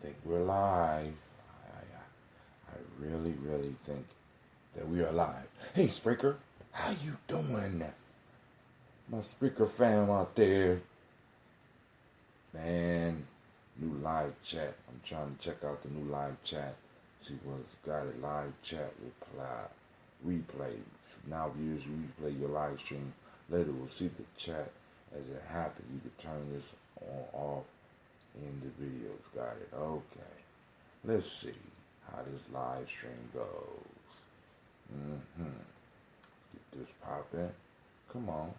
think we're live. I really, really think that we are live. Hey, Spreaker, how you doing? My Spreaker fam out there. Man, new live chat. I'm trying to check out the new live chat. See what's got it. Live chat replay. Now viewers, replay your live stream. Later we'll see the chat as it happens. You can turn this on off in the videos. Got it. Okay. Let's see how this live stream goes. Get this popping. Come on.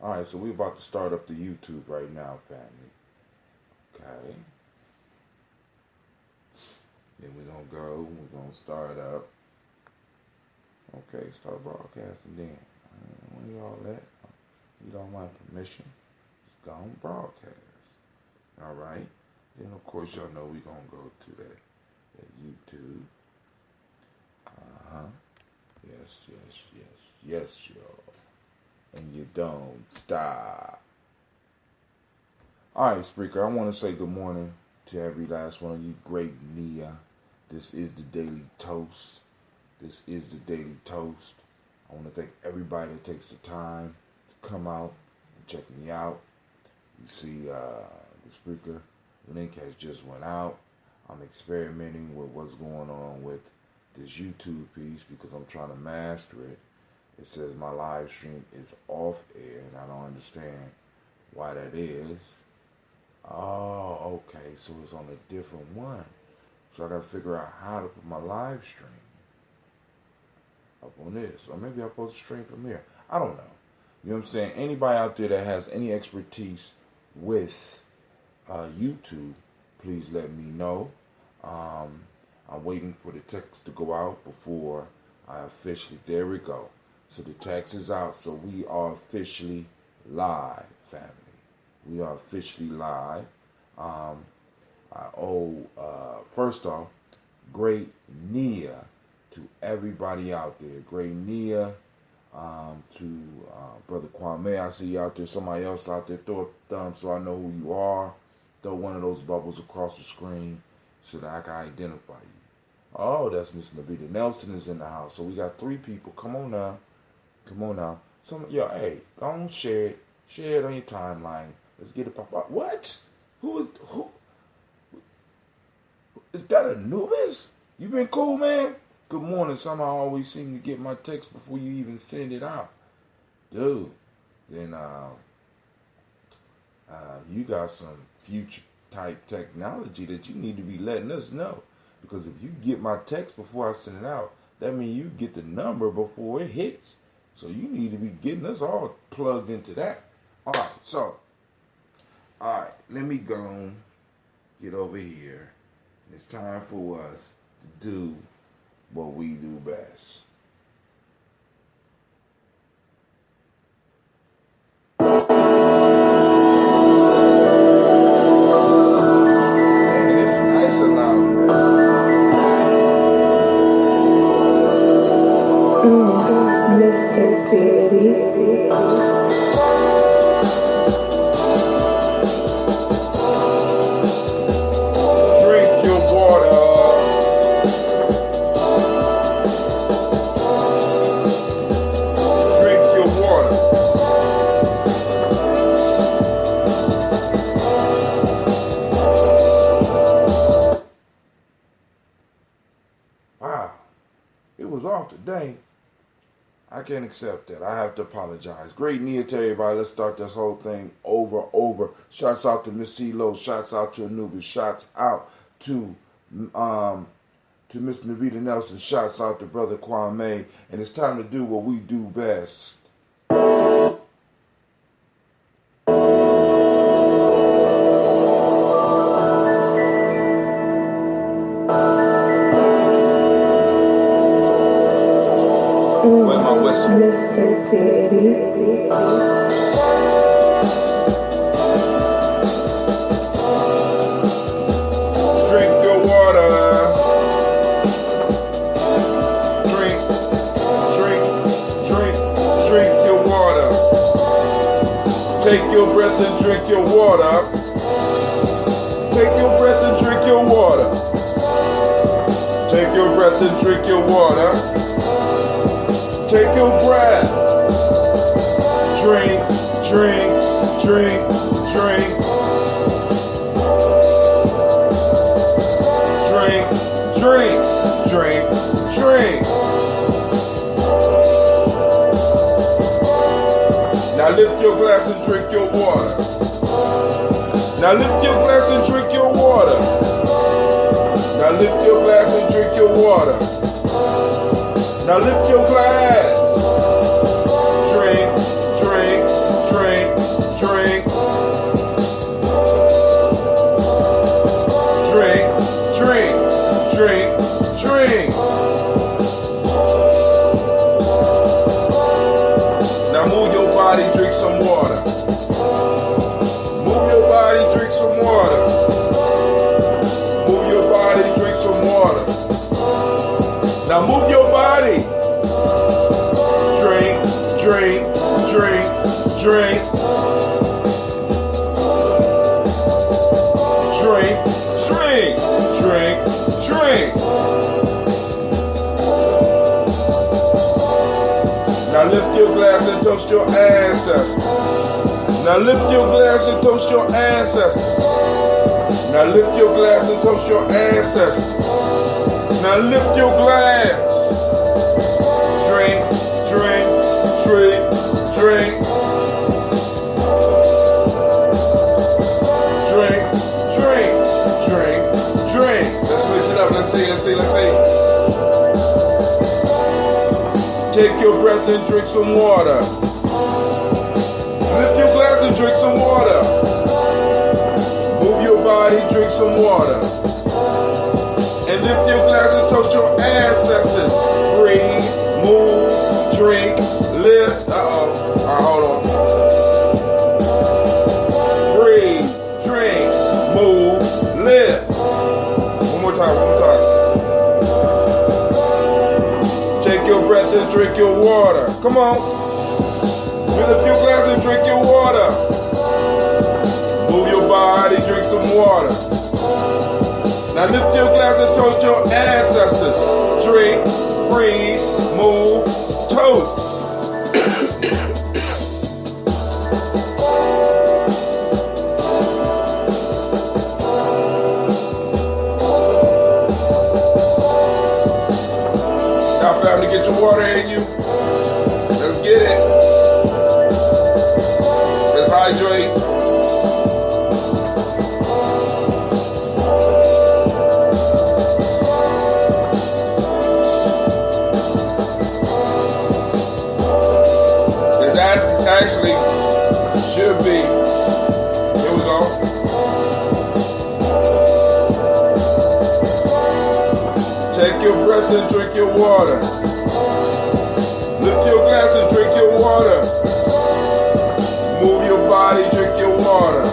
Alright, so we're about to start up the YouTube right now, family. Okay. Then we're going to start up. Okay, start broadcasting then. When y'all let, you don't want permission, just go on broadcast. Alright. Then of course y'all know we're going to go to that YouTube. Yes, y'all. And you don't stop. Alright, Spreaker, I want to say good morning to every last one of you. Great Nia. This is the Daily Toast. I want to thank everybody that takes the time to come out and check me out. You see, the Spreaker link has just went out. I'm experimenting with what's going on with this YouTube piece because I'm trying to master it. It says my live stream is off air, and I don't understand why that is. Oh, okay, so it's on a different one. So I got to figure out how to put my live stream up on this. Or maybe I'll post a stream from here. I don't know. You know what I'm saying? Anybody out there that has any expertise with YouTube, please let me know. I'm waiting for the text to go out before I officially, there we go. So the text is out, so we are officially live, family. We are officially live. I owe, first off, great Nia to everybody out there. Great Nia to Brother Kwame. I see you out there. Somebody else out there. Throw a thumb so I know who you are. Throw one of those bubbles across the screen so that I can identify you. Oh, that's Miss Navita Nelson is in the house. So we got 3 people. Come on now. Hey, go on, share it. Share it on your timeline. Let's get it pop up. What? Who? Is that Anubis? You been cool, man? Good morning. Somehow I always seem to get my text before you even send it out. Dude. Then you got some future type technology that you need to be letting us know. Because if you get my text before I send it out, that means you get the number before it hits. So you need to be getting us all plugged into that. Alright, let me go and get over here. It's time for us to do what we do best. Man, it's nice and loud, Mr. Diddy. Drink your water. Drink your water. Wow. It was off today. I can't accept that. I have to apologize. Great Nia to everybody. Let's start this whole thing over. Shouts out to Miss CeeLo. Shouts out to Anubis. Shouts out to Miss Navita Nelson. Shouts out to Brother Kwame. And it's time to do what we do best. Mr. Diddy. Drink your water. Drink your water. Take your breath and drink your water. Take your breath and drink your water. breath and drink your water. Take your breath. Drink, drink, drink, drink. Drink, drink, drink, drink. Now lift your glass and drink your water. Now lift your glass and drink your water. Now lift your glass and drink your water. Now lift your glass. Drink, drink, drink, drink. Drink, drink, drink, drink. Now move your body, drink some water. Move your body, drink some water. Move your body, drink some water. Now move your body. Drink, drink, drink, drink. Drink, drink, drink, drink. Now lift your glass and toast your ancestors. Now lift your glass and toast your ancestors. Now lift your glass and toast your ancestors. Now lift your glass. Drink, drink, drink, drink. Drink, drink, drink, drink. Let's mix it up. Let's see, let's see, let's see. Take your breath and drink some water. Lift your glass and drink some water. Move your body, drink some water. And lift your glass and toast your ancestors. Breathe, move, drink, lift. Alright, hold on. Breathe, drink, move, lift. One more time, one more time. Take your breath and drink your water. Come on. Fill up your glass and drink your water. Move your body, drink some water. Now lift your glass and toast your ancestors. Drink, breathe, move, toast. Now family, get your water in you. Let's get it. Let's hydrate. Actually, should be. Here we go. Take your breath and drink your water. Lift your glass and drink your water. Move your body, drink your water.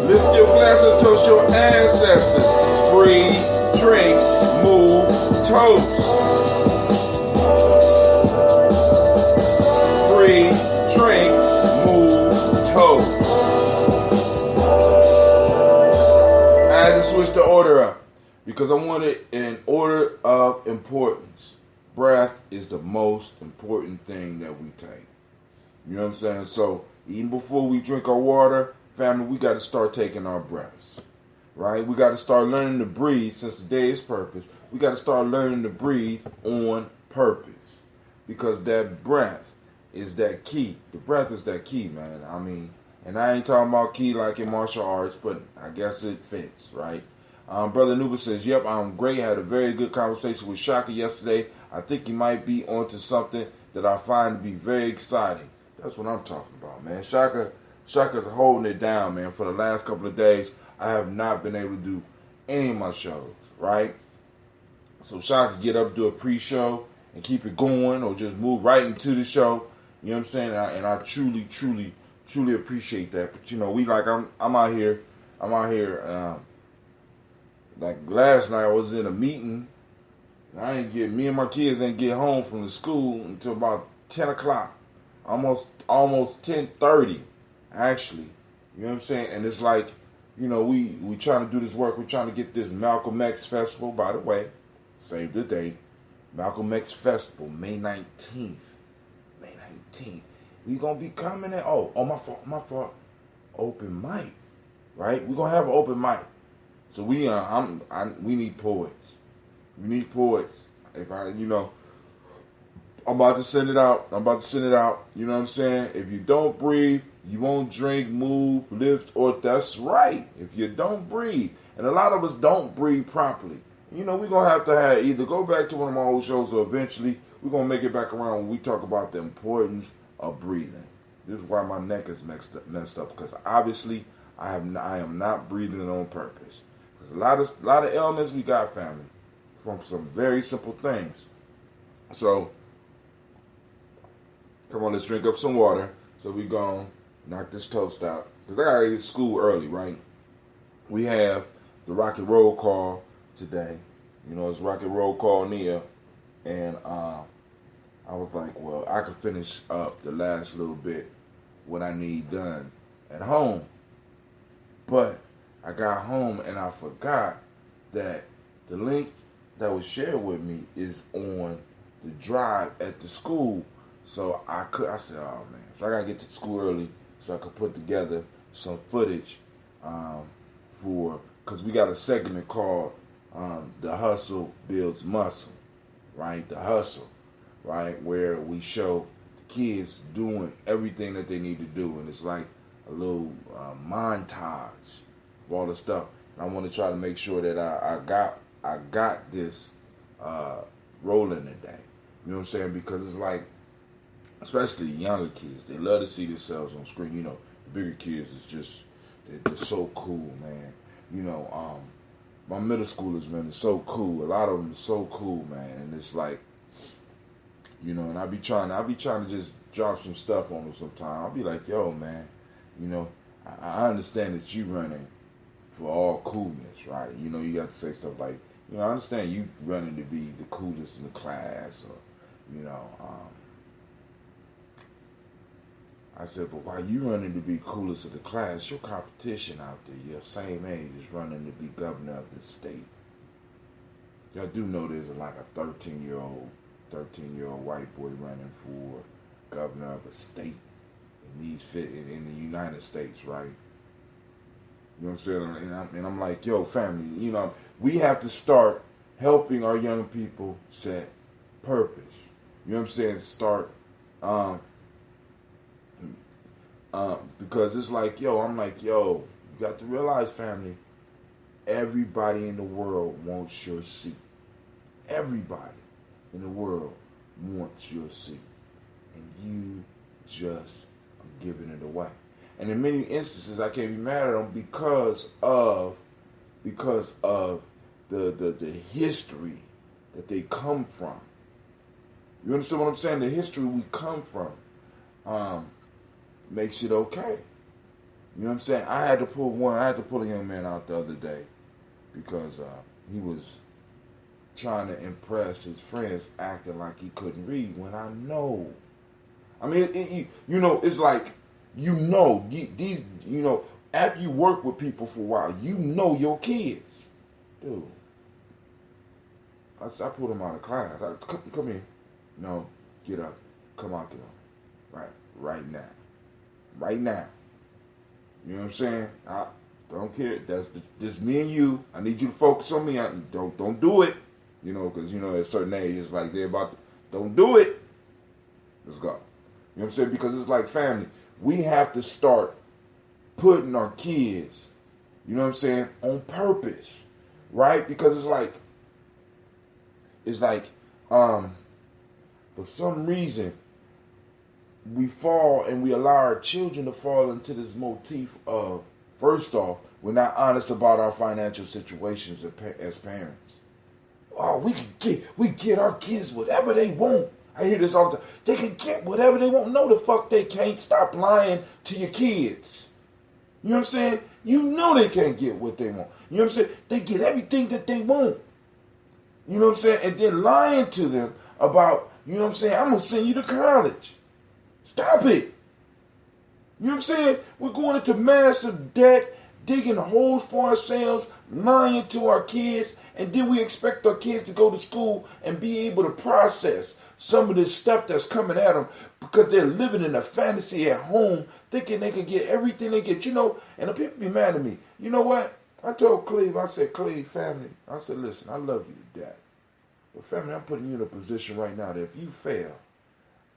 Lift your glass and toast your ancestors. Breathe, drink, move, toast. Drink, move, toast. I had to switch the order up because I want it in order of importance. Breath is the most important thing that we take. You know what I'm saying? So even before we drink our water, family, we got to start taking our breaths. Right? We got to start learning to breathe since today is purpose. We got to start learning to breathe on purpose because that breath is that key. The breath is that key, man. I mean, and I ain't talking about key like in martial arts, but I guess it fits, right? Brother Nuba says, yep, I'm great. Had a very good conversation with Shaka yesterday. I think he might be onto something that I find to be very exciting. That's what I'm talking about, man. Shaka's holding it down, man. For the last couple of days, I have not been able to do any of my shows, right? So Shaka get up, do a pre-show, and keep it going, or just move right into the show. You know what I'm saying? And I truly, truly, truly appreciate that. But you know, I'm out here. Like last night, I was in a meeting. Me and my kids didn't get home from the school until about 10 o'clock, almost 10:30, actually. You know what I'm saying? And it's like, you know, we trying to do this work. We're trying to get this Malcolm X festival. By the way, Save the date. Malcolm X Festival, May 19th. May 19th. We gonna be coming in. Oh, my fault. Open mic, right? We gonna have an open mic. So we need poets. We need poets. If I'm about to send it out. You know what I'm saying? If you don't breathe, you won't drink, move, lift, or that's right. If you don't breathe. And a lot of us don't breathe properly. We're going to have either go back to one of my old shows or eventually we're going to make it back around when we talk about the importance of breathing. This is why my neck is messed up because obviously I am not breathing on purpose. Because a lot of ailments we got, family, from some very simple things. So, come on, let's drink up some water. So we gonna knock this toast out. Because I gotta get to school early, right? We have the Rock and Roll Call today. It's Rock and Roll Call Nia. And I was like, well, I could finish up the last little bit what I need done at home. But I got home and I forgot that the link that was shared with me is on the drive at the school. So I said, oh man. So I gotta get to school early so I could put together some footage because we got a segment called The Hustle Builds Muscle, right? The hustle, right? Where we show the kids doing everything that they need to do. And it's like a little montage of all the stuff. And I want to try to make sure that I got this rolling today. You know what I'm saying? Because it's like, especially younger kids, they love to see themselves on screen. The bigger kids is they're so cool, man. My middle schoolers, man, is so cool. A lot of them are so cool, man. And it's like, and I be trying to just drop some stuff on them sometimes. I'll be like, yo, man, I understand that you running for all coolness, right? You got to say stuff like, I understand you running to be the coolest in the class, or, I said, but while you running to be coolest of the class, your competition out there, your same age, is running to be governor of the state. Y'all do know there's like a 13-year-old white boy running for governor of a state in the United States, right? You know what I'm saying? And I'm like, yo, family, we have to start helping our young people set purpose. You know what I'm saying? Start, because it's like, you got to realize, family, everybody in the world wants your seat. Everybody in the world wants your seat. And you just are giving it away. And in many instances, I can't be mad at them because of the history that they come from. You understand what I'm saying? The history we come from makes it okay. You know what I'm saying? I had to pull a young man out the other day because he was trying to impress his friends, acting like he couldn't read. When I know, I mean, it's like, these, after you work with people for a while, your kids, dude. I pulled him out of class. Come here. No, get up. Come on, get on. Right now. Right now. You know what I'm saying? I don't care. That's just me and you. I need you to focus on me. Don't do it. Because, at a certain age, it's like they're about to, don't do it. Let's go. You know what I'm saying? Because it's like family. We have to start putting our kids, you know what I'm saying, on purpose. Right? Because it's like, for some reason, we fall and we allow our children to fall into this motif of, first off, we're not honest about our financial situations as parents. Oh, we get our kids whatever they want. I hear this all the time. They can get whatever they want. No, the fuck they can't. Stop lying to your kids. You know what I'm saying? They can't get what they want. You know what I'm saying? They get everything that they want. You know what I'm saying? And then lying to them about, you know what I'm saying, I'm going to send you to college. Stop it. You know what I'm saying? We're going into massive debt, digging holes for ourselves, lying to our kids, and then we expect our kids to go to school and be able to process some of this stuff that's coming at them because they're living in a fantasy at home, thinking they can get everything they get, and the people be mad at me. You know what? I told Cleve, I said, Cleve, family, I said, listen, I love you to death. But family, I'm putting you in a position right now that if you fail,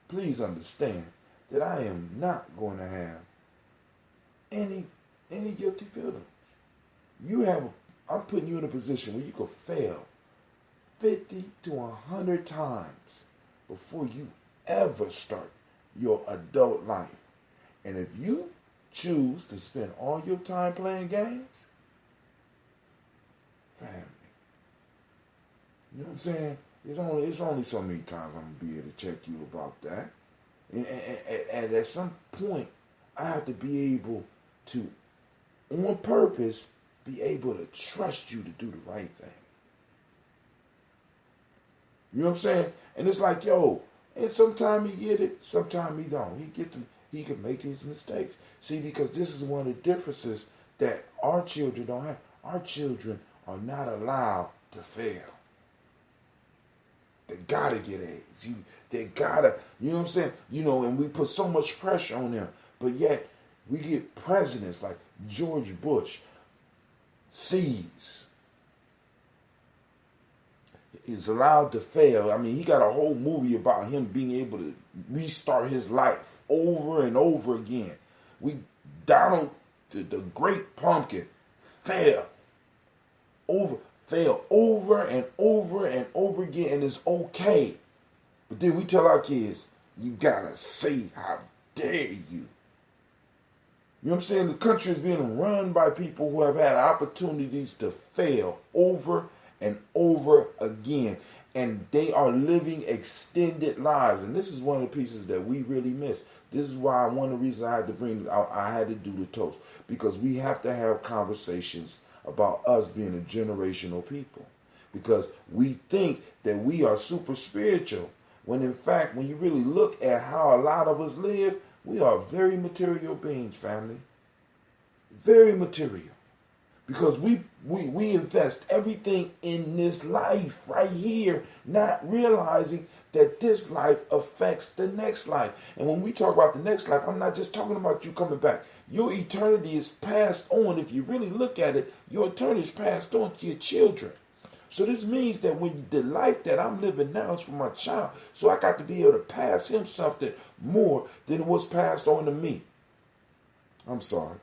please understand that I am not going to have any guilty feelings. I'm putting you in a position where you could fail 50 to 100 times before you ever start your adult life. And if you choose to spend all your time playing games, family, you know what I'm saying? It's only so many times I'm going to be able to check you about that. And at some point, I have to be able to, on purpose, be able to trust you to do the right thing. You know what I'm saying? And it's like, and sometimes he get it, sometimes he don't. He can make these mistakes. See, because this is one of the differences that our children don't have. Our children are not allowed to fail. They gotta get A's. They gotta, you know what I'm saying? And we put so much pressure on them. But yet, we get presidents like George Bush, C's. Is allowed to fail. I mean, he got a whole movie about him being able to restart his life over and over again. Donald, the great pumpkin, fail over and over and over again, and it's okay. But then we tell our kids, you gotta say, how dare you? You know what I'm saying? The country is being run by people who have had opportunities to fail over and over again. And they are living extended lives. And this is one of the pieces that we really miss. This is why one of the reasons I had to do the toast. Because we have to have conversations about us being a generational people. Because we think that we are super spiritual. When in fact, when you really look at how a lot of us live, we are very material beings, family. Very material. Because we invest everything in this life right here, not realizing that this life affects the next life. And when we talk about the next life, I'm not just talking about you coming back. Your eternity is passed on. If you really look at it, your eternity is passed on to your children. So this means that when the life that I'm living now is for my child, so I got to be able to pass him something more than what's passed on to me. I'm sorry.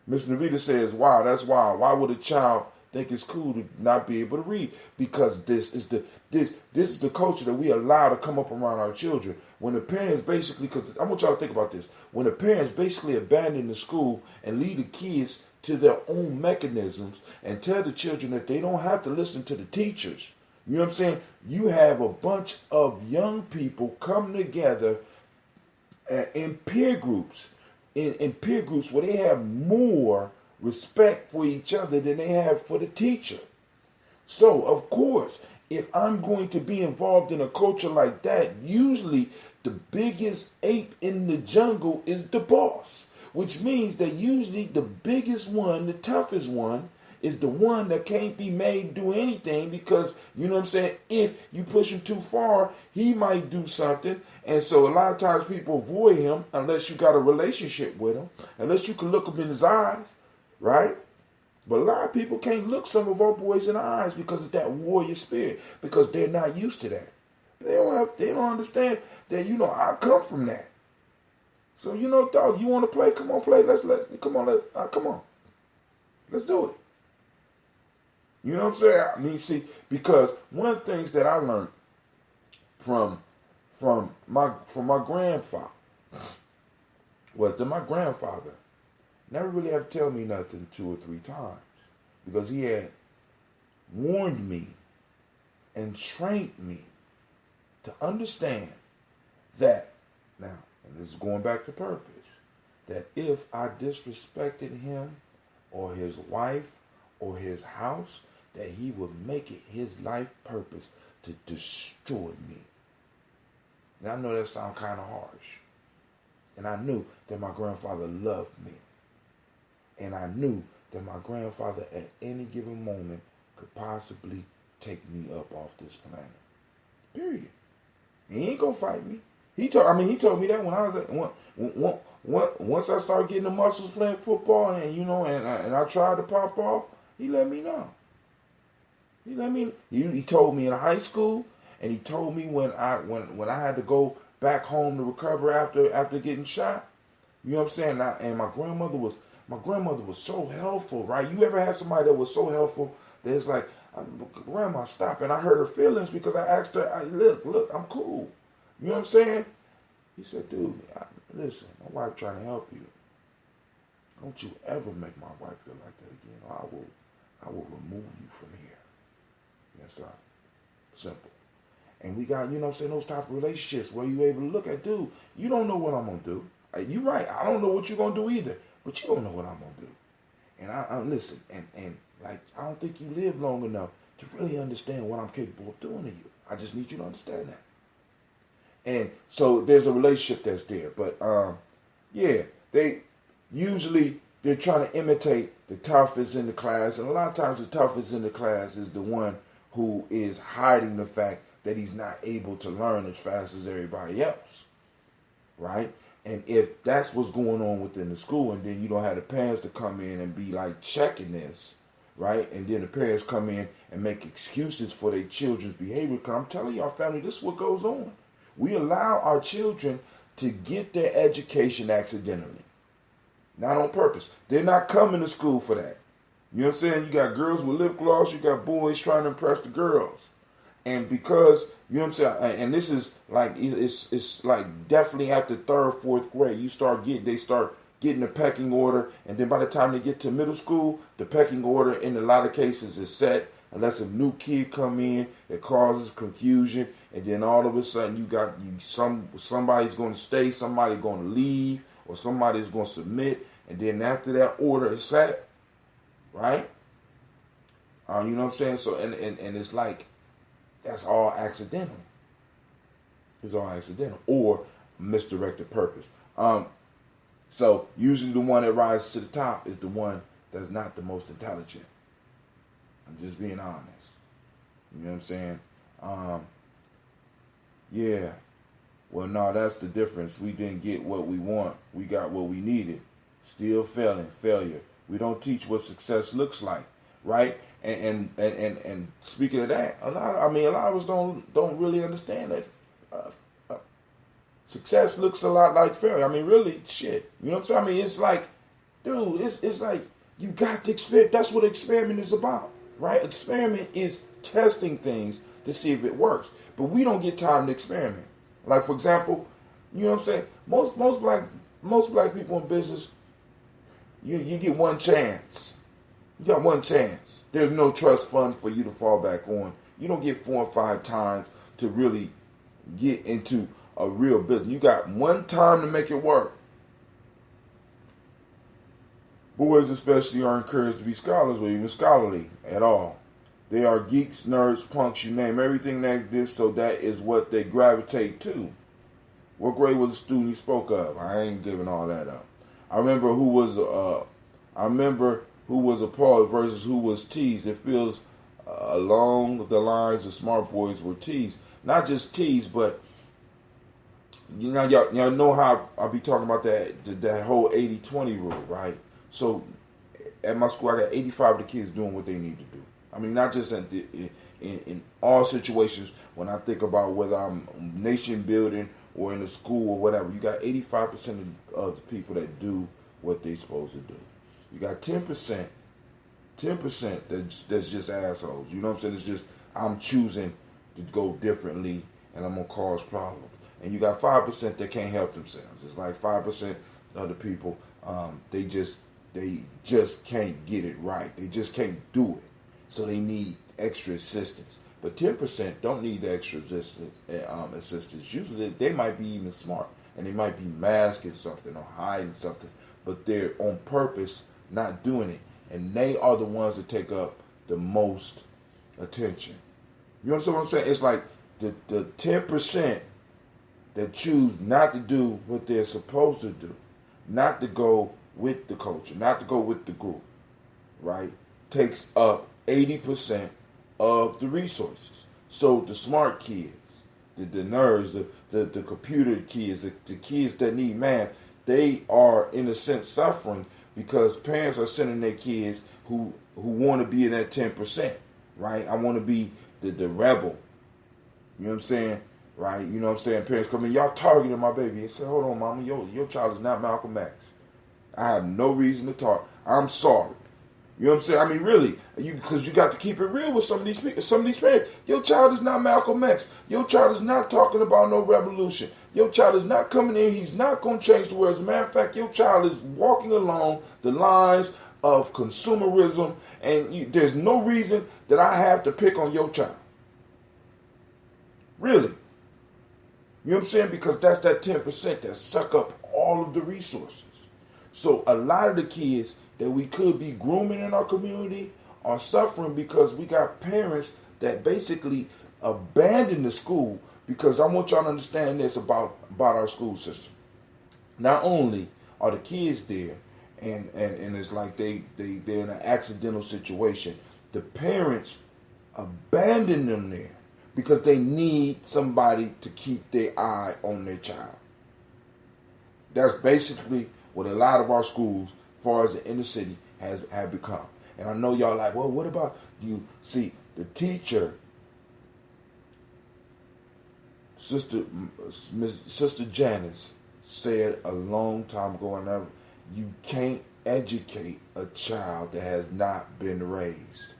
Miss Navita says, wow, that's wild. Why would a child think it's cool to not be able to read? Because this is the culture that we allow to come up around our children. When the parents basically, because I want y'all to think about this, when the parents basically abandon the school and leave the kids to their own mechanisms and tell the children that they don't have to listen to the teachers. You know what I'm saying? You have a bunch of young people come together in peer groups. In peer groups where they have more respect for each other than they have for the teacher. So, of course, if I'm going to be involved in a culture like that, usually the biggest ape in the jungle is the boss, which means that usually the biggest one, the toughest one, is the one that can't be made do anything because, you know what I'm saying, if you push him too far, he might do something. And so a lot of times people avoid him unless you got a relationship with him, unless you can look him in his eyes, right? But a lot of people can't look some of our boys in the eyes because of that warrior spirit, because they're not used to that. They don't understand that, I come from that. So, dog, you want to play? Come on, play. Come on. Let's do it. You know what I'm saying? I mean, see, because one of the things that I learned from my grandfather was that my grandfather never really had to tell me nothing 2 or 3 times because he had warned me and trained me to understand that, now, and this is going back to purpose, that if I disrespected him or his wife or his house, that he would make it his life purpose to destroy me. Now, I know that sounds kind of harsh. And I knew that my grandfather loved me. And I knew that my grandfather at any given moment could possibly take me up off this planet. Period. He ain't gonna fight me. He told me that when I was once I started getting the muscles playing football, and and I tried to pop off. He let me know. He told me in high school, and he told me when I had to go back home to recover after getting shot. You know what I'm saying? And my grandmother was so helpful, right? You ever had somebody that was so helpful that it's like, Grandma, stop. And I hurt her feelings because I asked her, look, I'm cool. You know what I'm saying? He said, dude, listen, my wife trying to help you. Don't you ever make my wife feel like that again, or I will remove you from here. Yes, sir. Simple. And we got, those type of relationships where you able to look at, dude, you don't know what I'm going to do. You right. I don't know what you're going to do either, but you don't know what I'm going to do. And I listen, and like, I don't think you live long enough to really understand what I'm capable of doing to you. I just need you to understand that. And so there's a relationship that's there. But, they're trying to imitate the toughest in the class. And a lot of times the toughest in the class is the one who is hiding the fact that he's not able to learn as fast as everybody else. Right? And if that's what's going on within the school, and then you don't have the parents to come in and be like checking this, right? And then the parents come in and make excuses for their children's behavior. Because I'm telling y'all, family, this is what goes on. We allow our children to get their education accidentally. Not on purpose. They're not coming to school for that. You know what I'm saying? You got girls with lip gloss. You got boys trying to impress the girls. And because, you know what I'm saying? And this is like, it's like definitely after third, fourth grade, they start getting the pecking order. And then by the time they get to middle school, the pecking order in a lot of cases is set. Unless a new kid come in, it causes confusion. And then all of a sudden somebody's going to stay, somebody's going to leave, or somebody's going to submit. And then after that order is set, right? You know what I'm saying? So, and it's like, that's all accidental. It's all accidental or misdirected purpose. So usually the one that rises to the top is the one that's not the most intelligent. I'm just being honest. You know what I'm saying? Yeah. Well, no, that's the difference. We didn't get what we want. We got what we needed. Still failure. We don't teach what success looks like, right? And speaking of that, a lot of us don't really understand that success looks a lot like failure. I mean, really, shit. You know what I'm saying? I mean, it's like, dude, it's like you got to experiment. That's what experiment is about, right? Experiment is testing things to see if it works, but we don't get time to experiment. Like, for example, you know what I'm saying? Most black people in business, you get one chance. You got one chance. There's no trust fund for you to fall back on. You don't get 4 or 5 times to really get into a real business. You got one time to make it work. Boys especially are encouraged to be scholars or even scholarly at all. They are geeks, nerds, punks, you name everything like this, so that is what they gravitate to. What grade was the student you spoke of? I ain't giving all that up. I remember who was applauded versus who was teased. It feels along the lines of smart boys were teased. Not just teased, but y'all know how I be talking about that whole 80-20 rule, right? So at my school, I got 85 of the kids doing what they need to do. I mean, not just in all situations. When I think about whether I'm nation building or in the school or whatever, you got 85% of the people that do what they're supposed to do. You got 10% that's just assholes. You know what I'm saying? It's just, I'm choosing to go differently and I'm going to cause problems. And you got 5% that can't help themselves. It's like 5% of the people, they just can't get it right. They just can't do it. So they need extra assistance. But 10% don't need the extra assistance. Usually they might be even smart. And they might be masking something or hiding something. But they're on purpose not doing it. And they are the ones that take up the most attention. You understand what I'm saying? It's like the 10% that choose not to do what they're supposed to do. Not to go with the culture, not to go with the group, right, takes up 80% of the resources. So the smart kids, the nerds, the computer kids, the kids that need math, they are in a sense suffering because parents are sending their kids who want to be in that 10%, right? I want to be the rebel. You know what I'm saying? Right? You know what I'm saying? Parents come in, y'all targeting my baby. And say, hold on, mama, your child is not Malcolm X. I have no reason to talk. I'm sorry. You know what I'm saying? I mean, really, because you got to keep it real with some of these people, some of these parents. Your child is not Malcolm X. Your child is not talking about no revolution. Your child is not coming in. He's not going to change the world. As a matter of fact, your child is walking along the lines of consumerism, and there's no reason that I have to pick on your child. Really. You know what I'm saying? Because that's that 10% that suck up all of the resources. So a lot of the kids that we could be grooming in our community are suffering because we got parents that basically abandon the school. Because I want y'all to understand this about our school system. Not only are the kids there and it's like they're in an accidental situation, the parents abandon them there because they need somebody to keep their eye on their child. That's basically what a lot of our schools, as far as the inner city, have become. And I know y'all like, well, what about you? See, the teacher, Sister Janice, said a long time ago, and you can't educate a child that has not been raised.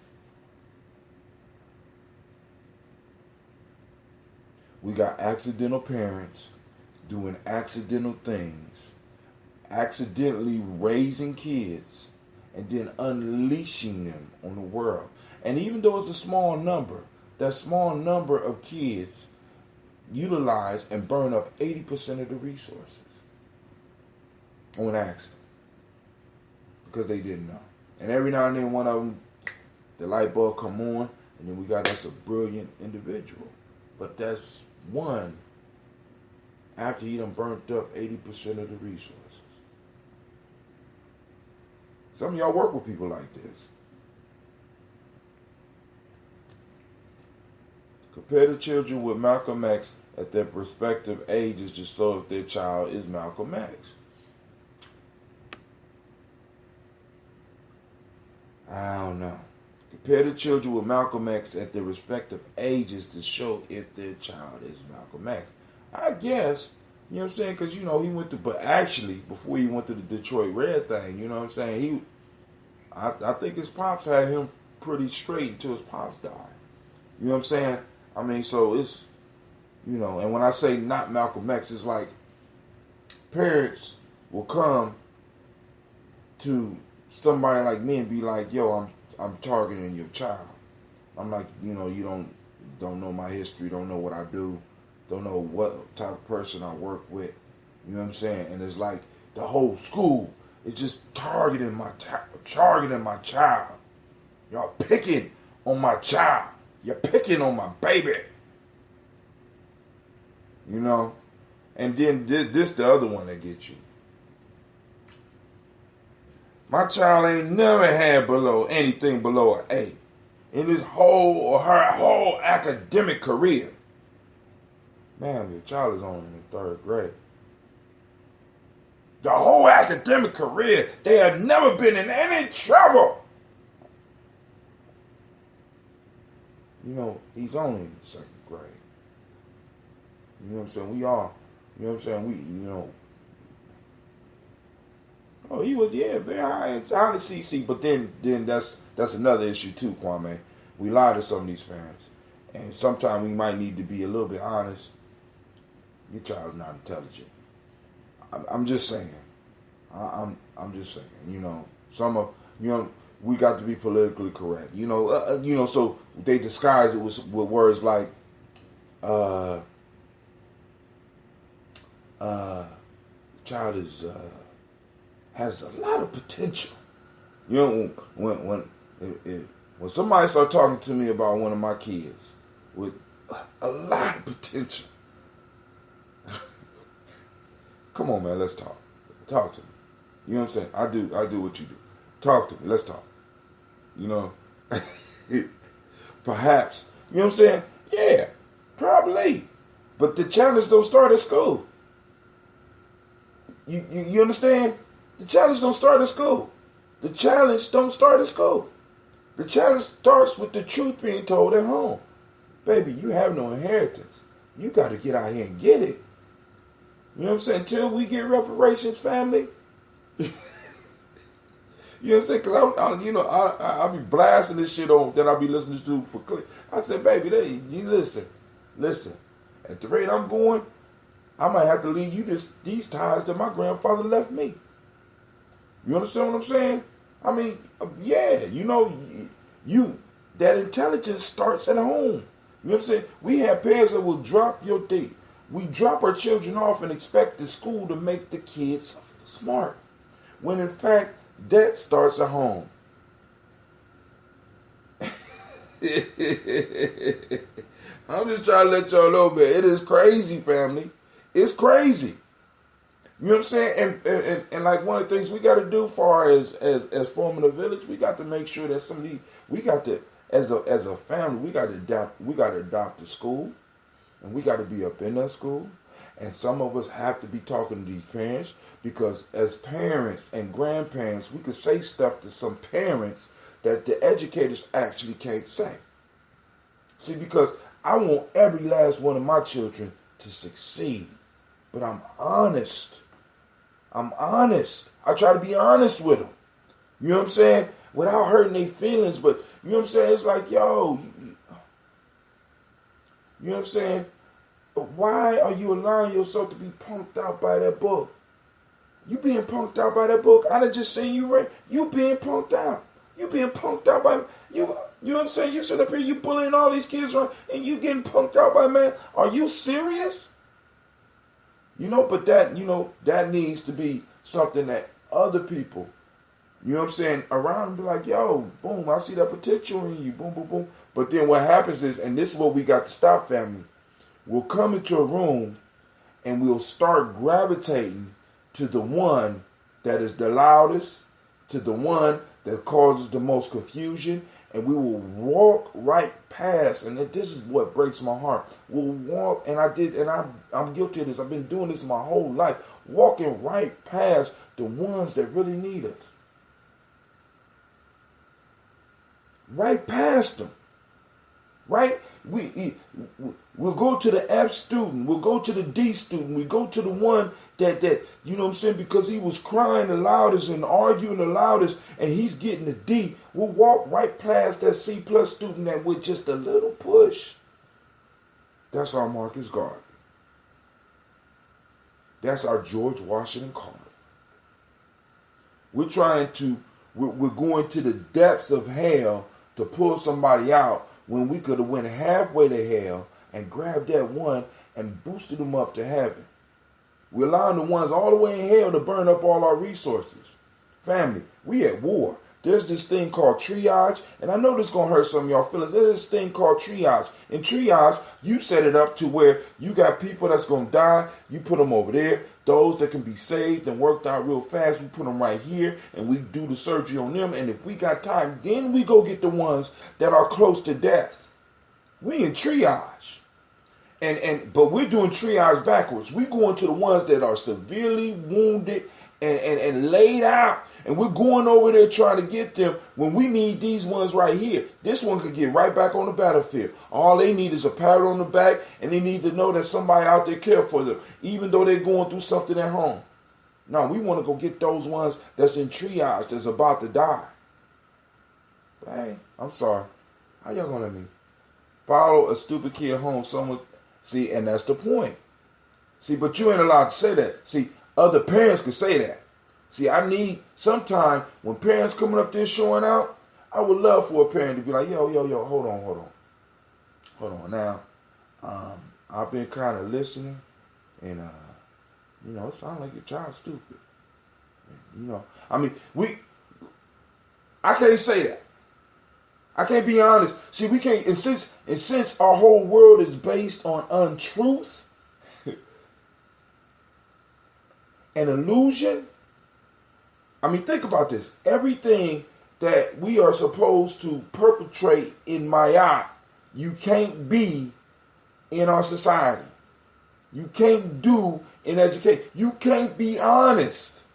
We got accidental parents doing accidental things, accidentally raising kids, and then unleashing them on the world. And even though it's a small number, that small number of kids utilize and burn up 80% of the resources on accident because they didn't know. And every now and then one of them, the light bulb come on, and then we got us a brilliant individual. But that's one after he done burnt up 80% of the resources. Some of y'all work with people like this. Compare the children with Malcolm X at their respective ages just so if their child is Malcolm X. I don't know. Compare the children with Malcolm X at their respective ages to show if their child is Malcolm X. I guess, you know what I'm saying? Because, you know, he went to, but actually, before he went to the Detroit Red thing, you know what I'm saying? I think his pops had him pretty straight until his pops died. You know what I'm saying? I mean, so it's, you know, and when I say not Malcolm X, it's like parents will come to somebody like me and be like, yo, I'm targeting your child. I'm like, you know, you don't know my history, don't know what I do, don't know what type of person I work with. You know what I'm saying? And it's like the whole school is just targeting my child. Y'all picking on my child. You're picking on my baby. You know? And then this the other one that gets you. My child ain't never had anything below an A in his whole or her whole academic career. Ma'am, your child is only in the 3rd grade. The whole academic career, they have never been in any trouble. You know, he's only in the 2nd grade. You know what I'm saying? We are, you know what I'm saying? Oh, he was, very high in CC, but then that's another issue too, Kwame. We lie to some of these parents. And sometimes we might need to be a little bit honest. Your child's not intelligent. I'm just saying. I'm just saying. You know, we got to be politically correct. You know, so they disguise it with words like, child is has a lot of potential. You know, when somebody start talking to me about one of my kids with a lot of potential, come on, man, let's talk. Talk to me. You know what I'm saying? I do what you do. Talk to me. Let's talk. You know? Perhaps. You know what I'm saying? Yeah, probably. But the challenge don't start at school. You understand? The challenge don't start at school. The challenge don't start at school. The challenge starts with the truth being told at home. Baby, you have no inheritance. You got to get out here and get it. You know what I'm saying? Until we get reparations, family. You know what I'm saying? Because I'll be blasting this shit on that I'll be listening to for click. I said, baby, you listen. At the rate I'm going, I might have to leave you these ties that my grandfather left me. You understand what I'm saying? I mean, yeah, that intelligence starts at home. You know what I'm saying? We have parents that will drop your thing. We drop our children off and expect the school to make the kids smart. When in fact, that starts at home. I'm just trying to let y'all know, man. It is crazy, family. It's crazy. You know what I'm saying? And like one of the things we got to do far as forming a village, we got to make sure that we got to, as a family, we got to adopt a school, and we got to be up in that school. And some of us have to be talking to these parents, because as parents and grandparents, we could say stuff to some parents that the educators actually can't say. See, because I want every last one of my children to succeed. But I'm honest. I try to be honest with them. You know what I'm saying? Without hurting their feelings. But, you know what I'm saying? It's like, yo. You know what I'm saying? Why are you allowing yourself to be punked out by that book? You being punked out by that book. I done just seen you right. You being punked out. You being punked out by you. You know what I'm saying? You sit up here, you bullying all these kids around, and you getting punked out by man. Are you serious? But that needs to be something that other people, you know what I'm saying, around be like, yo, boom, I see that potential in you, boom, boom, boom. But then what happens is, and this is what we got to stop, family, we'll come into a room and we'll start gravitating to the one that is the loudest, to the one that causes the most confusion, and we will walk right past, and this is what breaks my heart. We'll walk, and I'm guilty of this. I've been doing this my whole life, walking right past the ones that really need us. Right past them. Right? We'll go to the F student. We'll go to the D student. We go to the one that you know what I'm saying, because he was crying the loudest and arguing the loudest, and he's getting a D. We'll walk right past that C plus student that with just a little push. That's our Marcus Garvey. That's our George Washington Carver. We're going to the depths of hell to pull somebody out, when we could have went halfway to hell and grabbed that one and boosted them up to heaven. We're allowing the ones all the way in hell to burn up all our resources. Family, we at war. There's this thing called triage, and I know this is going to hurt some of y'all feelings. There's this thing called triage. In triage, you set it up to where you got people that's going to die. You put them over there. Those that can be saved and worked out real fast, we put them right here, and we do the surgery on them. And if we got time, then we go get the ones that are close to death. We in triage. But we're doing triage backwards. We're going to the ones that are severely wounded and laid out. And we're going over there trying to get them when we need these ones right here. This one could get right back on the battlefield. All they need is a pat on the back, and they need to know that somebody out there cares for them, even though they're going through something at home. No, we want to go get those ones that's in triage, that's about to die. But hey, I'm sorry. How y'all going to let me follow a stupid kid home? See, and that's the point. See, but you ain't allowed to say that. See, other parents could say that. See, I need, sometime when parents coming up there showing out, I would love for a parent to be like, yo, hold on. Now, I've been kind of listening, and, it sounds like your child's stupid. I can't say that. I can't be honest. See, we can't, and since our whole world is based on untruth and illusion, I mean, think about this. Everything that we are supposed to perpetrate in Mayat, you can't be in our society. You can't do in education. You can't be honest.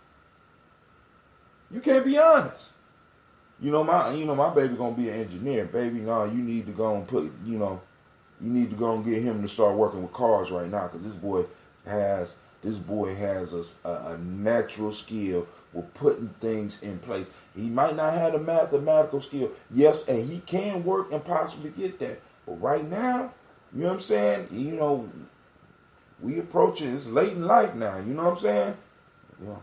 You can't be honest. My baby gonna be an engineer. Baby, no, you need to go and you need to go and get him to start working with cars right now, because this boy has a natural skill with putting things in place. He might not have a mathematical skill, yes, and he can work and possibly get that. But right now, you know what I'm saying? We approaching, it's late in life now. You know what I'm saying? Yeah.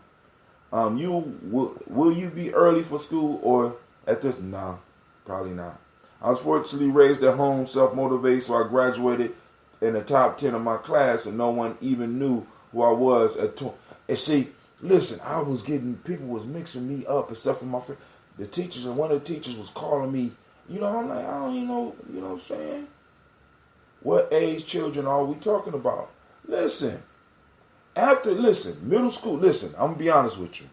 Will you be early for school or at this? Nah, probably not. I was fortunately raised at home, self-motivated, so I graduated in the top 10 of my class, and no one even knew who I was at 20. And see, listen, people was mixing me up except for my friend. The teachers, and one of the teachers was calling me, I'm like, I don't even know, you know what I'm saying? What age children are we talking about? Listen, middle school, I'm going to be honest with you.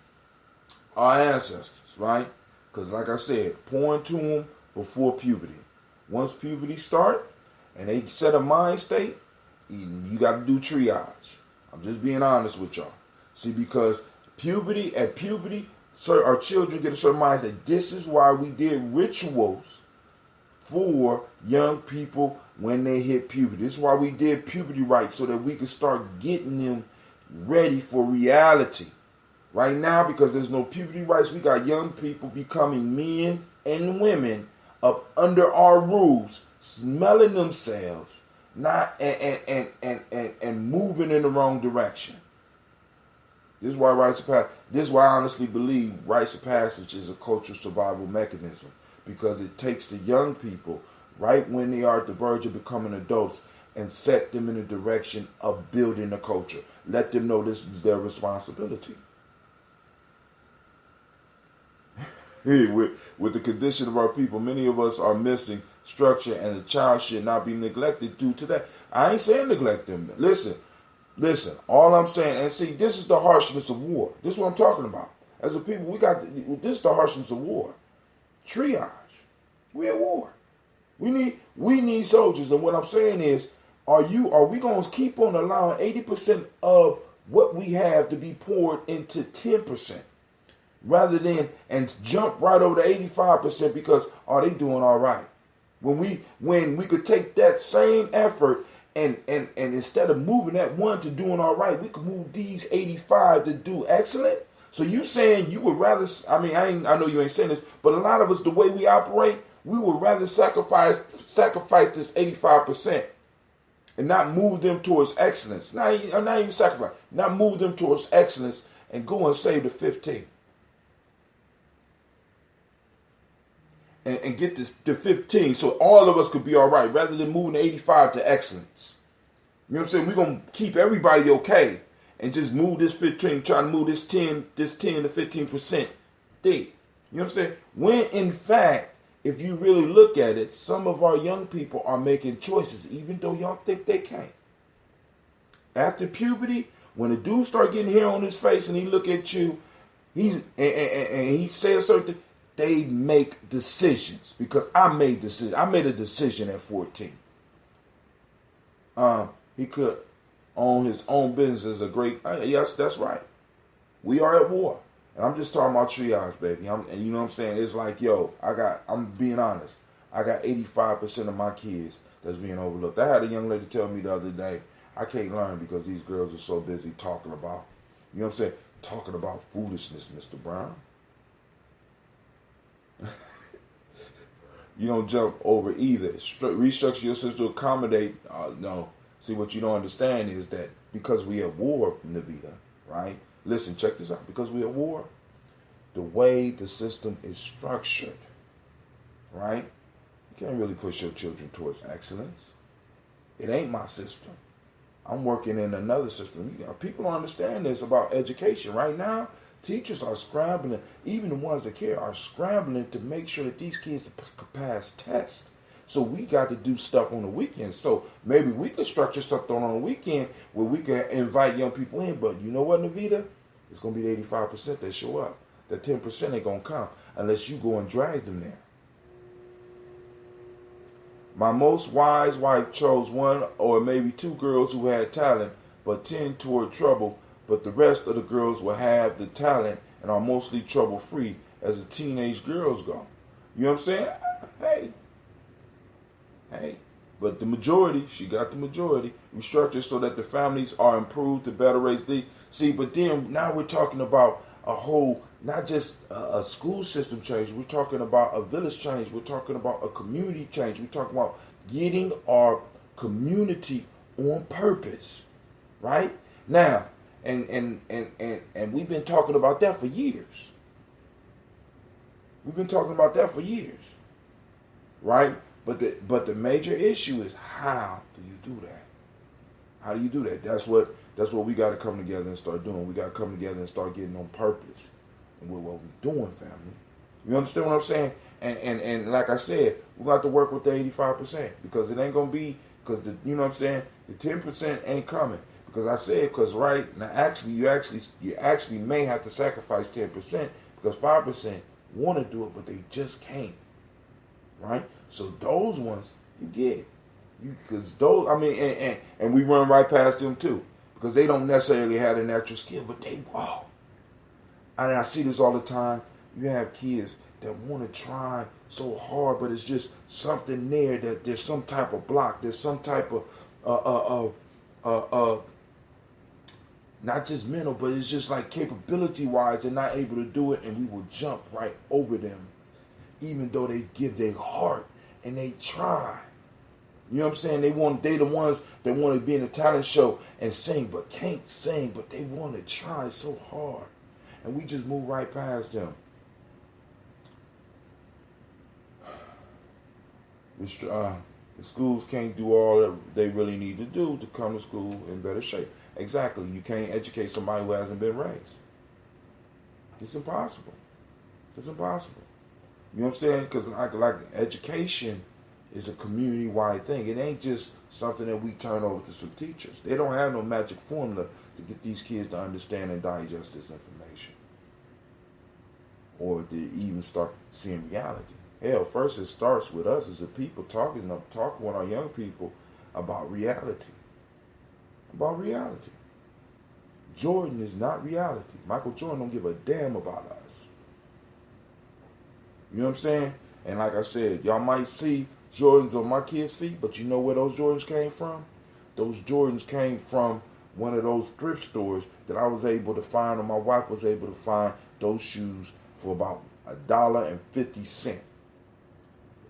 Our ancestors, right? Because like I said, pouring to them before puberty. Once puberty start and they set a mind state, you got to do triage. I'm just being honest with y'all. See, because at puberty, our children get a certain mindset. This is why we did rituals for young people when they hit puberty. This is why we did puberty rites, so that we could start getting them ready for reality. Right now, because there's no puberty rights, we got young people becoming men and women up under our roofs, smelling themselves, not and moving in the wrong direction. This is why This is why I honestly believe rites of passage is a cultural survival mechanism, because it takes the young people right when they are at the verge of becoming adults and set them in the direction of building a culture. Let them know this is their responsibility. With the condition of our people, many of us are missing structure, and the child should not be neglected due to that. I ain't saying neglect them. Listen, all I'm saying, and see, this is the harshness of war. This is what I'm talking about. As a people, this is the harshness of war. Triage. We at war. We need soldiers, and what I'm saying is, are we going to keep on allowing 80% of what we have to be poured into 10%? Rather than and jump right over to 85% because they doing all right. When we could take that same effort and instead of moving that one to doing all right, we could move these 85 to do excellent. So you saying you would rather? I mean, I know you ain't saying this, but a lot of us, the way we operate, we would rather sacrifice this 85% and not move them towards excellence. Not even sacrifice, not move them towards excellence and go and save the 15. And get the 15 so all of us could be all right, rather than moving the 85 to excellence. You know what I'm saying? We're going to keep everybody okay and just move this 15, try to move this 10 to 15% thing. You know what I'm saying? When in fact, if you really look at it, some of our young people are making choices, even though y'all think they can't. After puberty, when a dude start getting hair on his face and he look at you, and he says certain things, they make decisions, because I made decisions. I made a decision at 14. He could own his own business as a great. Yes, that's right. We are at war, and I'm just talking about triage, baby. And you know what I'm saying? It's like, I'm being honest. I got 85% of my kids that's being overlooked. I had a young lady tell me the other day, I can't learn because these girls are so busy talking about, you know what I'm saying? Talking about foolishness, Mr. Brown. You don't jump over either. Restructure your system to accommodate. No. See, what you don't understand is that because we at war, Navita, right? Listen, check this out. Because we at war, the way the system is structured, right? You can't really push your children towards excellence. It ain't my system. I'm working in another system. People don't understand this about education right now. Teachers are scrambling, even the ones that care are scrambling to make sure that these kids can pass tests. So we got to do stuff on the weekends. So maybe we could structure something on the weekend where we can invite young people in. But you know what, Navita? It's going to be the 85% that show up. that 10% ain't going to come unless you go and drag them there. My most wise wife chose one or maybe two girls who had talent but tend toward trouble, but the rest of the girls will have the talent and are mostly trouble-free as the teenage girls go. You know what I'm saying? Hey. But the majority, she got the majority, restructured so that the families are improved to better raise the... See, but then now we're talking about a whole, not just a school system change. We're talking about a village change. We're talking about a community change. We're talking about getting our community on purpose, right? Now, and we've been talking about that for years. We've been talking about that for years, right? But the major issue is, how do you do that? How do you do that? That's what we got to come together and start doing. We got to come together and start getting on purpose with what we're doing, family. You understand what I'm saying? And like I said, we got to work with the 85% because it ain't gonna be, because you know what I'm saying, the 10% ain't coming. Because I said, because right now, actually you actually may have to sacrifice 10% because 5% want to do it, but they just can't. Right? So those ones you get, because those, I mean, and we run right past them too, because they don't necessarily have the natural skill, but they wow. And I see this all the time. You have kids that want to try so hard, but it's just something there that there's some type of block. There's some type of not just mental, but it's just like capability wise, they're not able to do it, and we will jump right over them, even though they give their heart and they try. You know what I'm saying? They the ones that want to be in a talent show and sing, but can't sing, but they want to try so hard. And we just move right past them. The schools can't do all that they really need to do to come to school in better shape. Exactly. You can't educate somebody who hasn't been raised. It's impossible. It's impossible. You know what I'm saying? Because like education is a community-wide thing. It ain't just something that we turn over to some teachers. They don't have no magic formula to get these kids to understand and digest this information, or to even start seeing reality. Hell, first it starts with us as a people talking with our young people about reality. About reality. Jordan is not reality. Michael Jordan don't give a damn about us. You know what I'm saying? And like I said, y'all might see Jordans on my kids' feet, but you know where those Jordans came from? Those Jordans came from one of those thrift stores that I was able to find, or my wife was able to find those shoes for about $1.50.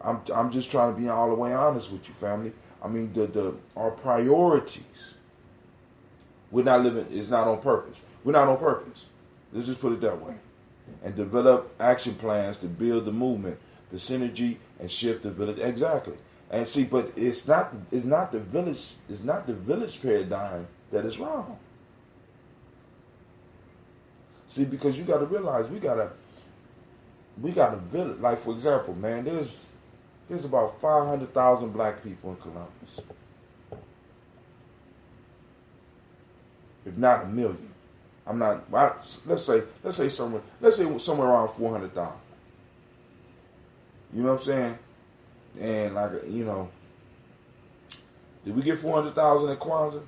I'm just trying to be all the way honest with you, family. I mean, our priorities. We're not living. It's not on purpose. We're not on purpose. Let's just put it that way. And develop action plans to build the movement, the synergy, and shift the village. Exactly. And see, but it's not the village paradigm that is wrong. See, because you got to realize we got a village. Like, for example, man, there's about 500,000 black people in Columbus, if not 1 million. Let's say somewhere around 400,000. You know what I'm saying? And like, you know, did we get 400,000 at Kwanzaa?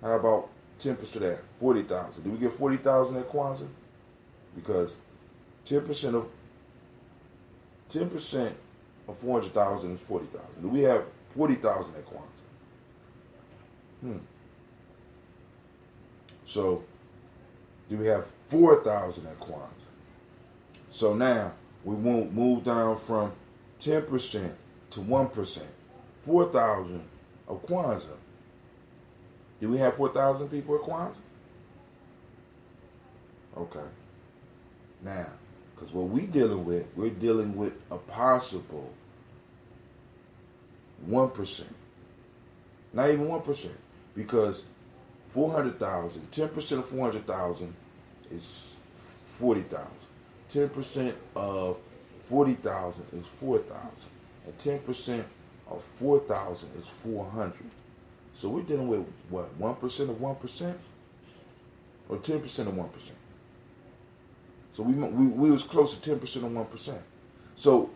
How about 10% of that? 40,000. Did we get 40,000 at Kwanzaa? Because 10% of 400,000 is 40,000. Do we have 40,000 at Kwanzaa? So, do we have 4,000 at Kwanzaa? So now, we won't move down from 10% to 1%. 4,000 of Kwanzaa. Do we have 4,000 people at Kwanzaa? Okay. Now, because what we're dealing with a possible 1%. Not even 1%. Because 400,000, 10% of 400,000 is 40,000. 10% of 40,000 is 4,000. And 10% of 4,000 is 400. So we're dealing with what, 1% of 1%? Or 10% of 1%? So we was close to 10% or 1%. So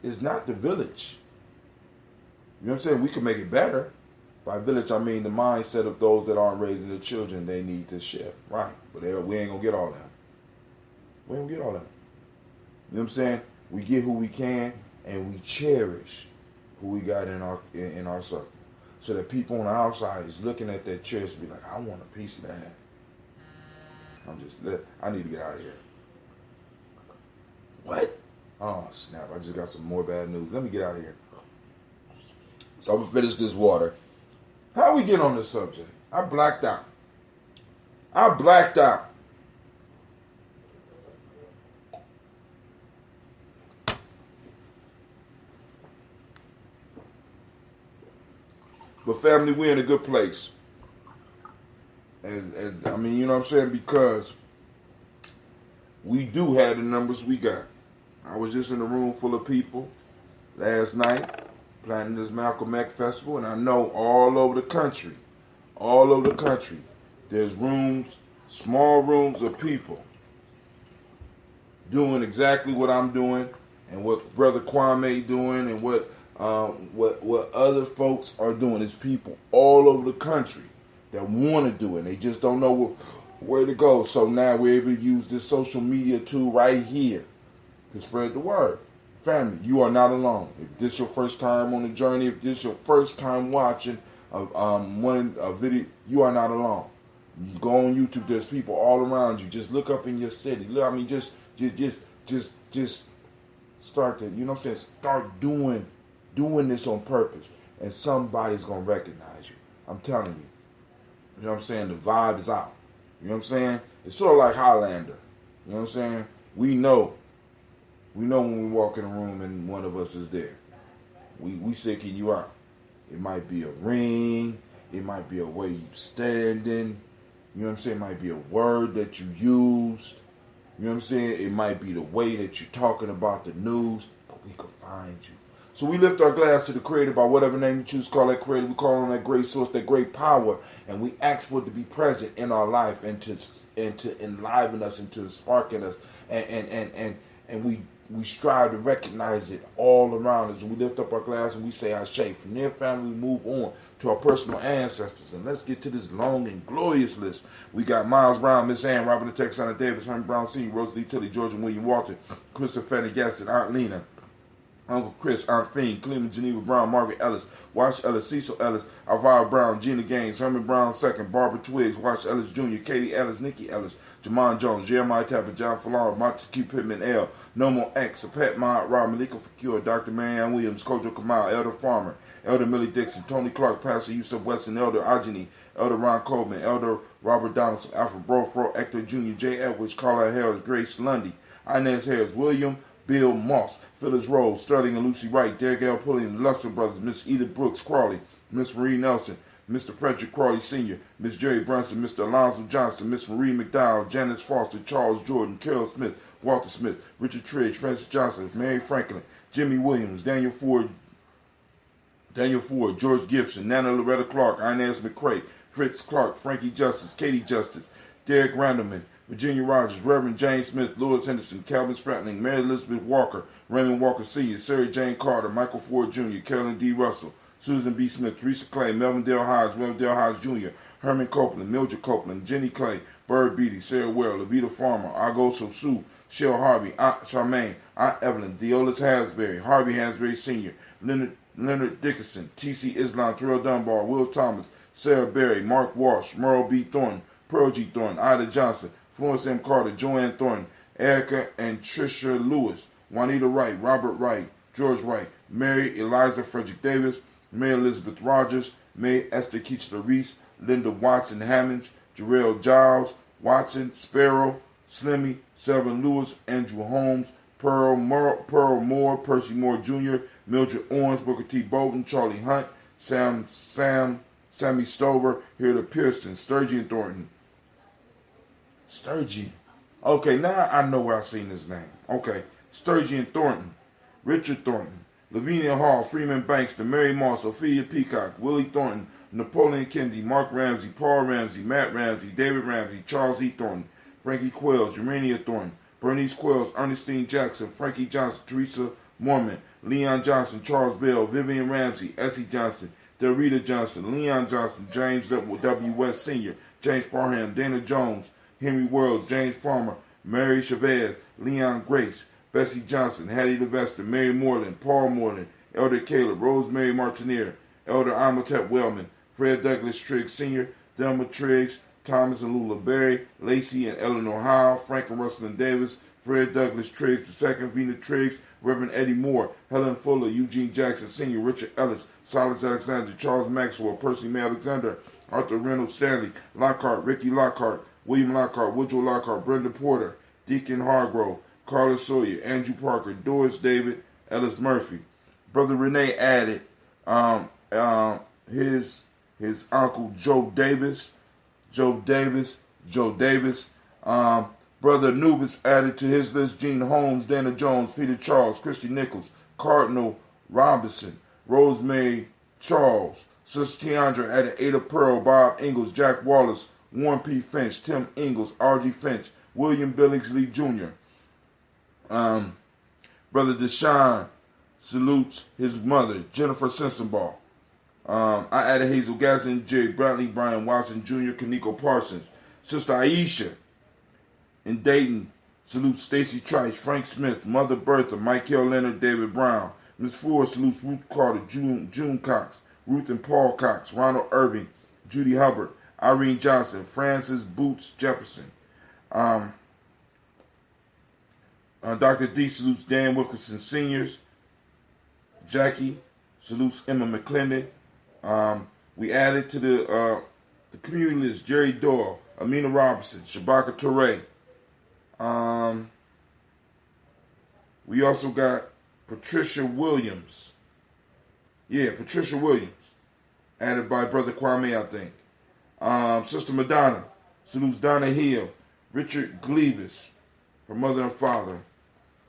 it's not the village. You know what I'm saying? We can make it better. By village, I mean the mindset of those that aren't raising their children. They need to shift, right? But we ain't gonna get all that. We ain't gonna get all that. You know what I'm saying? We get who we can, and we cherish who we got in our circle, so that people on the outside is looking at that cherish and be like, I want a piece of that. I need to get out of here. What? Oh snap! I just got some more bad news. Let me get out of here. So I'm gonna finish this water. How we get on this subject? I blacked out. But family, we're in a good place. And I mean, you know what I'm saying? Because we do have the numbers we got. I was just in a room full of people last night planning this Malcolm X Festival, and I know all over the country, there's rooms, small rooms of people doing exactly what I'm doing and what Brother Kwame doing and what other folks are doing. There's people all over the country that want to do it. They just don't know where to go. So now we're able to use this social media tool right here to spread the word. Family, you are not alone. If this is your first time on the journey, if this is your first time watching a video, you are not alone. You go on YouTube, there's people all around you. Just look up in your city. Look, I mean, just start to, you know what I'm saying? Start doing this on purpose, and somebody's gonna recognize you. I'm telling you. You know what I'm saying? The vibe is out. You know what I'm saying? It's sort of like Highlander. You know what I'm saying? We know when we walk in a room and one of us is there. We sicking you out. It might be a ring. It might be a way you standing. You know what I'm saying? It might be a word that you used. You know what I'm saying? It might be the way that you're talking about the news. But we could find you. So we lift our glass to the Creator by whatever name you choose to call that Creator. We call on that great source, that great power, and we ask for it to be present in our life and to enliven us and to spark in us, and we strive to recognize it all around us. And we lift up our glass and we say Ashe. From there, family, we move on to our personal ancestors, and let's get to this long and glorious list. We got Miles Brown, Miss Ann, Robert the Texana Davis, Herman Brown Sr., Rosalie Tilly, George and William Walton, Christopher Fanny Gaston, Aunt Lena, Uncle Chris, Aunt Fiend, Clement Geneva Brown, Margaret Ellis, Wash Ellis, Cecil Ellis, Alvaro Brown, Gina Gaines, Herman Brown II, Barbara Twiggs, Wash Ellis Jr., Katie Ellis, Nikki Ellis, Jamon Jones, Jeremiah Tapper, John Fallar, Marcus Q. Pittman L, Nomo X, Pat Mott, Rob Malika Fakure, Dr. Marianne Williams, Kojo Kamal, Elder Farmer, Elder Millie Dixon, Tony Clark, Pastor Yusuf Weston, Elder Ajani, Elder Ron Coleman, Elder Robert Donaldson, Alfred Brofro, Hector Jr., J. Edwards, Carla Harris, Grace Lundy, Inez Harris, William Bill Moss, Phyllis Rose, Sterling and Lucy Wright, Derek L. Pulliam, the Luster Brothers, Miss Edith Brooks Crawley, Miss Marie Nelson, Mr. Frederick Crawley Sr., Miss Jerry Brunson, Mr. Alonzo Johnson, Miss Marie McDowell, Janice Foster, Charles Jordan, Carol Smith, Walter Smith, Richard Tridge, Francis Johnson, Mary Franklin, Jimmy Williams, Daniel Ford, George Gibson, Nana Loretta Clark, Inez McCrae, Fritz Clark, Frankie Justice, Katie Justice, Derek Randleman, Virginia Rogers, Reverend James Smith, Louis Henderson, Calvin Spratling, Mary Elizabeth Walker, Raymond Walker Sr., Sarah Jane Carter, Michael Ford Jr., Carolyn D. Russell, Susan B. Smith, Teresa Clay, Melvin Dale Hodge, Melvin Dale Hodge Jr., Herman Copeland, Mildred Copeland, Jenny Clay, Bird Beatty, Sarah Well, Levita Farmer, Agoso Sue, Shell Harvey, Aunt Charmaine, Aunt Evelyn, Deolis Hasbury, Harvey Hasbury Sr., Leonard Dickinson, T.C. Islam, Terrell Dunbar, Will Thomas, Sarah Berry, Mark Walsh, Merle B. Thornton, Pearl G. Thornton, Ida Johnson, Florence M. Carter, Joanne Thornton, Erica and Tricia Lewis, Juanita Wright, Robert Wright, George Wright, Mary Eliza Frederick Davis, Mary Elizabeth Rogers, May Esther Keachler Reese, Linda Watson Hammonds, Jarrell Giles, Watson, Sparrow, Slimmy, Selvin Lewis, Andrew Holmes, Pearl Moore, Percy Moore Jr., Mildred Owens, Booker T. Bolton, Charlie Hunt, Sammy Stover, Hilda Pearson, Sturgeon Thornton. Sturgeon. Okay, now I know where I've seen this name. Okay, Sturgeon Thornton, Richard Thornton, Lavinia Hall, Freeman Bankston, Mary Moss, Ophelia Peacock, Willie Thornton, Napoleon Kennedy, Mark Ramsey, Paul Ramsey, Matt Ramsey, David Ramsey, Charles E. Thornton, Frankie Quells, Urania Thornton, Bernice Quells, Ernestine Jackson, Frankie Johnson, Teresa Mormon, Leon Johnson, Charles Bell, Vivian Ramsey, Essie Johnson, Delrita Johnson, Leon Johnson, James W. West Sr., James Parham, Dana Jones, Henry Wells, James Farmer, Mary Chavez, Leon Grace, Bessie Johnson, Hattie Levester, Mary Moreland, Paul Moreland, Elder Caleb, Rosemary Martineer, Elder Amatep Wellman, Fred Douglas Triggs Sr., Thelma Triggs, Thomas and Lula Berry, Lacey and Eleanor Howe, Frank and Russell Davis, Fred Douglas Triggs II, Vina Triggs, Reverend Eddie Moore, Helen Fuller, Eugene Jackson Sr., Richard Ellis, Silas Alexander, Charles Maxwell, Percy May Alexander, Arthur Reynolds Stanley, Lockhart, Ricky Lockhart, William Lockhart, Woodrow Lockhart, Brenda Porter, Deacon Hargrove, Carla Sawyer, Andrew Parker, Doris David, Ellis Murphy. Brother Renee added his uncle Joe Davis. Brother Anubis added to his list Gene Holmes, Dana Jones, Peter Charles, Christy Nichols, Cardinal Robinson, Rosemary Charles, Sister Tiandra added Ada Pearl, Bob Ingalls, Jack Wallace, Warren P. Finch, Tim Ingalls, R.G. Finch, William Billingsley Jr. Brother Deshaun salutes his mother, Jennifer Sensenbaugh. I added Hazel Gadsden, Jerry Brantley, Brian Watson Jr., Kaneko Parsons. Sister Aisha in Dayton salutes Stacy Trice, Frank Smith, Mother Bertha, Michael Leonard, David Brown. Miss Ford salutes Ruth Carter, June Cox, Ruth and Paul Cox, Ronald Irving, Judy Hubbard, Irene Johnson, Francis Boots Jefferson. Dr. D salutes Dan Wilkerson Seniors. Jackie salutes Emma McClendon. We added to the community list Jerry Doyle, Amina Robinson, Shabaka Toure. We also got Patricia Williams. Yeah, Patricia Williams. Added by Brother Kwame, I think. Sister Madonna salutes Donna Hill, Richard Gleavis, her mother and father.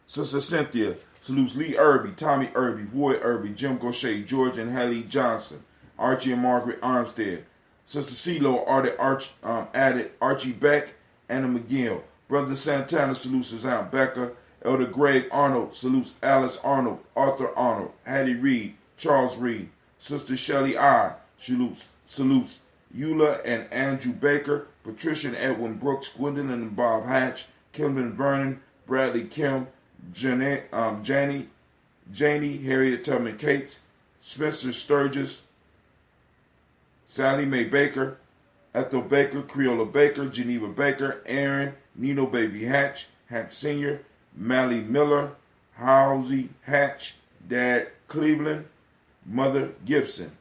Sister Cynthia salutes Lee Irby, Tommy Irby, Void Irby, Jim Gaucher, George and Hallie Johnson, Archie and Margaret Armstead. Sister CeeLo added Archie Beck, Anna McGill. Brother Santana salutes his Aunt Becca. Elder Greg Arnold salutes Alice Arnold, Arthur Arnold, Hattie Reed, Charles Reed. Sister Shelley I salutes Eula and Andrew Baker, Patricia and Edwin Brooks, Gwendolyn and Bob Hatch, Kelvin Vernon, Bradley Kim, Janie, Harriet Tubman Cates, Spencer Sturgis, Sally Mae Baker, Ethel Baker, Creola Baker, Geneva Baker, Aaron, Nino Baby Hatch, Hatch Sr., Mally Miller, Halsey Hatch, Dad Cleveland, Mother Gibson.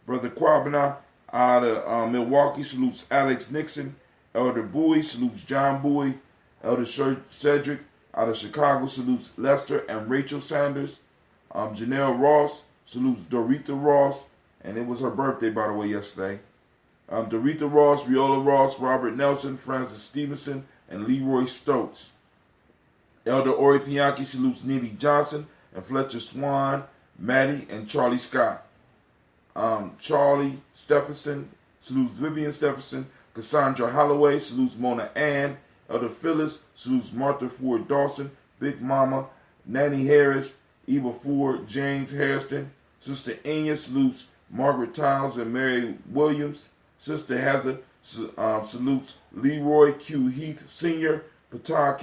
Brother Quabana out of Milwaukee salutes Alex Nixon. Elder Bowie salutes John Bowie. Elder Cedric out of Chicago salutes Lester and Rachel Sanders. Janelle Ross salutes Dorita Ross. And it was her birthday, by the way, yesterday. Dorita Ross, Viola Ross, Robert Nelson, Francis Stevenson, and Leroy Stokes. Elder Ori Pianki salutes Neely Johnson and Fletcher Swan, Maddie, and Charlie Scott. Charlie Stephenson salutes Vivian Stephenson. Cassandra Holloway salutes Mona Ann. Elder Phyllis salutes Martha Ford Dawson. Big Mama, Nanny Harris, Eva Ford, James Hairston. Sister Enya salutes Margaret Tiles and Mary Williams. Sister Heather salutes Leroy Q. Heath Sr. Patah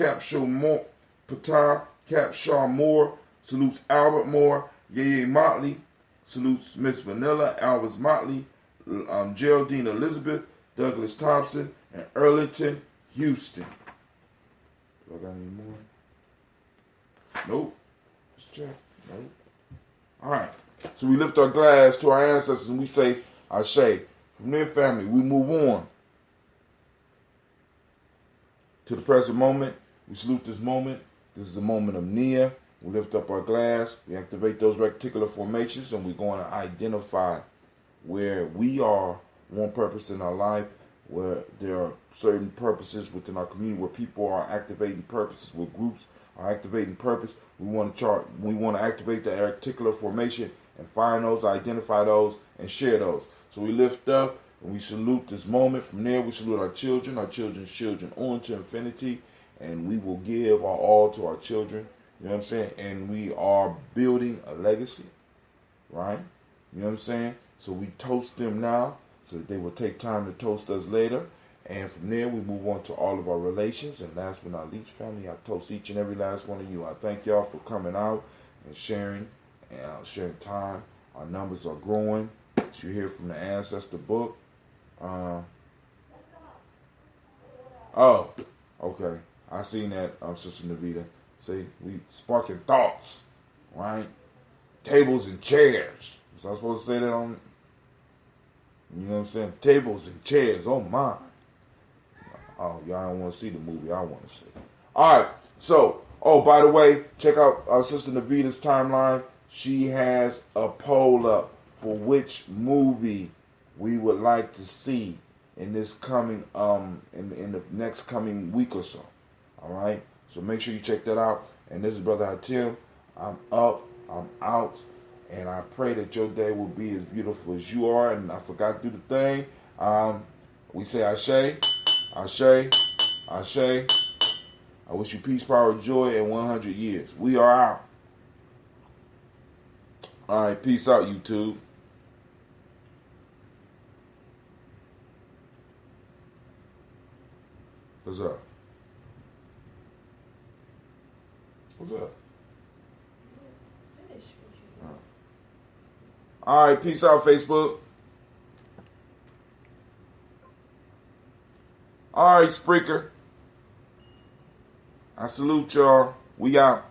Capshaw Moore salutes Albert Moore. Yeye Motley salutes Miss Vanilla, Alvis Motley, Geraldine Elizabeth, Douglas Thompson, and Earlington Houston. Do I got any more? Nope. Let's check. Nope. All right. So we lift our glass to our ancestors and we say, Ashe. From their family, we move on to the present moment. We salute this moment. This is a moment of Nia. We lift up our glass. We activate those reticular formations, and we're going to identify where we are one purpose in our life, where there are certain purposes within our community, where people are activating purposes, where groups are activating purpose. We want to activate the reticular formation and find those, identify those, and share those. So we lift up and we salute this moment. From there, we salute our children's children, on to infinity. and we will give our all to our children. You know what I'm saying? And we are building a legacy, right? You know what I'm saying? So we toast them now so that they will take time to toast us later. And from there, we move on to all of our relations. And last but not least, family, I toast each and every last one of you. I thank y'all for coming out and sharing time. Our numbers are growing. As you hear from the Ancestor book. Oh, okay. I seen that, Sister Navita. See, we sparking thoughts, right? Tables and chairs. Was I supposed to say that on? You know what I'm saying? Tables and chairs. Oh my. Oh, y'all don't want to see the movie. I want to see. All right. So, by the way, check out our Sister Navita's timeline. She has a poll up for which movie we would like to see in this coming in the next coming week or so. All right. So make sure you check that out. And this is Brother Hatim. I'm up. I'm out. And I pray that your day will be as beautiful as you are. And I forgot to do the thing. We say Ashe, Ashe, Ashe. I wish you peace, power, joy, and 100 years. We are out. All right, peace out, YouTube. What's up? What's up? All right, peace out, Facebook. All right, Spreaker. I salute y'all. We out.